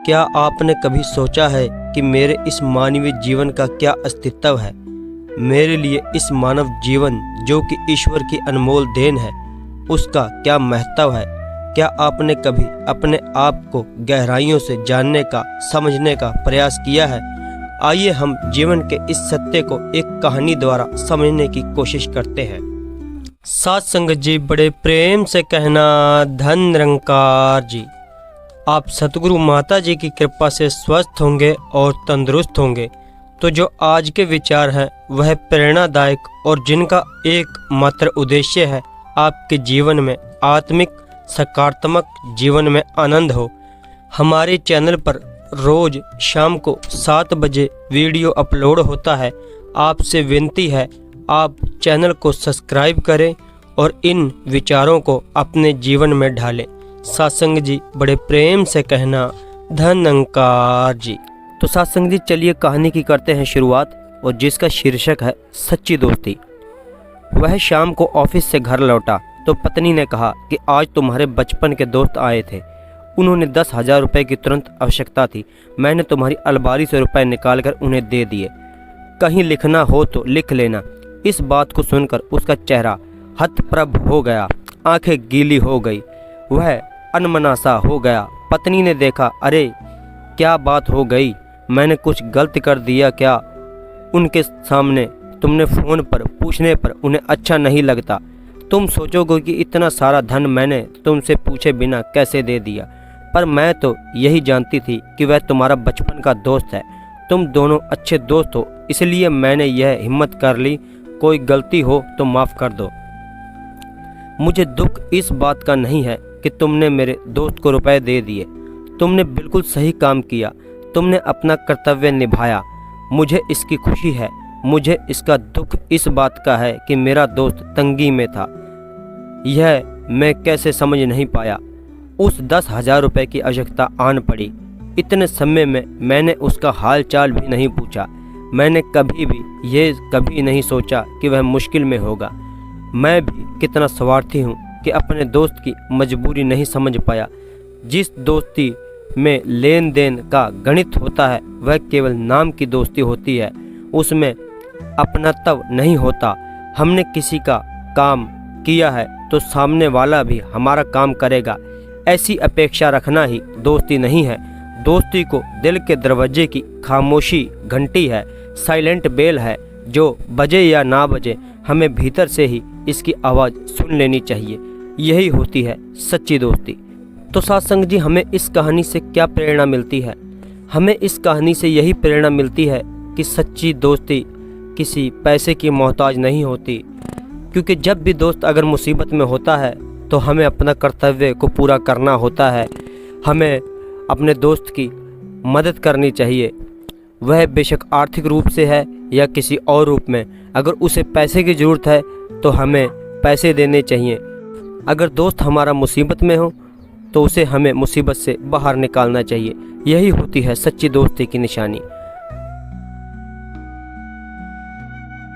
क्या आपने कभी सोचा है कि मेरे इस मानवीय जीवन का क्या अस्तित्व है? मेरे लिए इस मानव जीवन जो कि ईश्वर की अनमोल देन है, उसका क्या महत्व है? क्या आपने कभी अपने आप को गहराइयों से जानने का, समझने का प्रयास किया है? आइए हम जीवन के इस सत्य को एक कहानी द्वारा समझने की कोशिश करते हैं। साथ संगत जी, बड़े प्रेम से कहना धन निरंकार जी। आप सतगुरु माता जी की कृपा से स्वस्थ होंगे और तंदुरुस्त होंगे। तो जो आज के विचार हैं वह प्रेरणादायक और जिनका एकमात्र उद्देश्य है आपके जीवन में आत्मिक सकारात्मक जीवन में आनंद हो। हमारे चैनल पर रोज शाम को 7 बजे वीडियो अपलोड होता है। आपसे विनती है आप चैनल को सब्सक्राइब करें और इन विचारों को अपने जीवन में ढालें। सत्संग जी, बड़े प्रेम से कहना धन निरंकार जी। तो सत्संग जी, चलिए कहानी की करते हैं शुरुआत, और जिसका शीर्षक है सच्ची दोस्ती। वह शाम को ऑफिस से घर लौटा तो पत्नी ने कहा कि आज तुम्हारे बचपन के दोस्त आए थे। उन्होंने 10,000 रुपये की तुरंत आवश्यकता थी। मैंने तुम्हारी अलमारी से रुपए निकाल कर उन्हें दे दिए। कहीं लिखना हो तो लिख लेना। इस बात को सुनकर उसका चेहरा हतप्रभ हो गया, आंखें गीली हो गई, वह अनमना सा हो गया। पत्नी ने देखा, अरे क्या बात हो गई? मैंने कुछ गलत कर दिया क्या? उनके सामने तुमने फ़ोन पर पूछने पर उन्हें अच्छा नहीं लगता। तुम सोचोगे कि इतना सारा धन मैंने तुमसे पूछे बिना कैसे दे दिया, पर मैं तो यही जानती थी कि वह तुम्हारा बचपन का दोस्त है। तुम दोनों अच्छे दोस्त हो, इसलिए मैंने यह हिम्मत कर ली। कोई गलती हो तो माफ़ कर दो। मुझे दुख इस बात का नहीं है कि तुमने मेरे दोस्त को रुपए दे दिए। तुमने बिल्कुल सही काम किया। तुमने अपना कर्तव्य निभाया। मुझे इसकी खुशी है। मुझे इसका दुख इस बात का है कि मेरा दोस्त तंगी में था। यह मैं कैसे समझ नहीं पाया। उस 10,000 रुपये की आवश्यकता आन पड़ी। इतने समय में मैंने उसका हाल चाल भी नहीं पूछा। मैंने कभी भी ये कभी नहीं सोचा कि वह मुश्किल में होगा। मैं भी कितना स्वार्थी हूँ कि अपने दोस्त की मजबूरी नहीं समझ पाया। जिस दोस्ती में लेन देन का गणित होता है वह केवल नाम की दोस्ती होती है, उसमें अपनत्व नहीं होता। हमने किसी का काम किया है तो सामने वाला भी हमारा काम करेगा, ऐसी अपेक्षा रखना ही दोस्ती नहीं है। दोस्ती को दिल के दरवाजे की खामोशी घंटी है, साइलेंट बेल है, जो बजे या ना बजे हमें भीतर से ही इसकी आवाज़ सुन लेनी चाहिए। यही होती है सच्ची दोस्ती। तो सत्संग जी, हमें इस कहानी से क्या प्रेरणा मिलती है? हमें इस कहानी से यही प्रेरणा मिलती है कि सच्ची दोस्ती किसी पैसे की मोहताज नहीं होती। क्योंकि जब भी दोस्त अगर मुसीबत में होता है तो हमें अपना कर्तव्य को पूरा करना होता है। हमें अपने दोस्त की मदद करनी चाहिए, वह बेशक आर्थिक रूप से है या किसी और रूप में। अगर उसे पैसे की ज़रूरत है तो हमें पैसे देने चाहिए। अगर दोस्त हमारा मुसीबत में हो तो उसे हमें मुसीबत से बाहर निकालना चाहिए। यही होती है सच्ची दोस्ती की निशानी।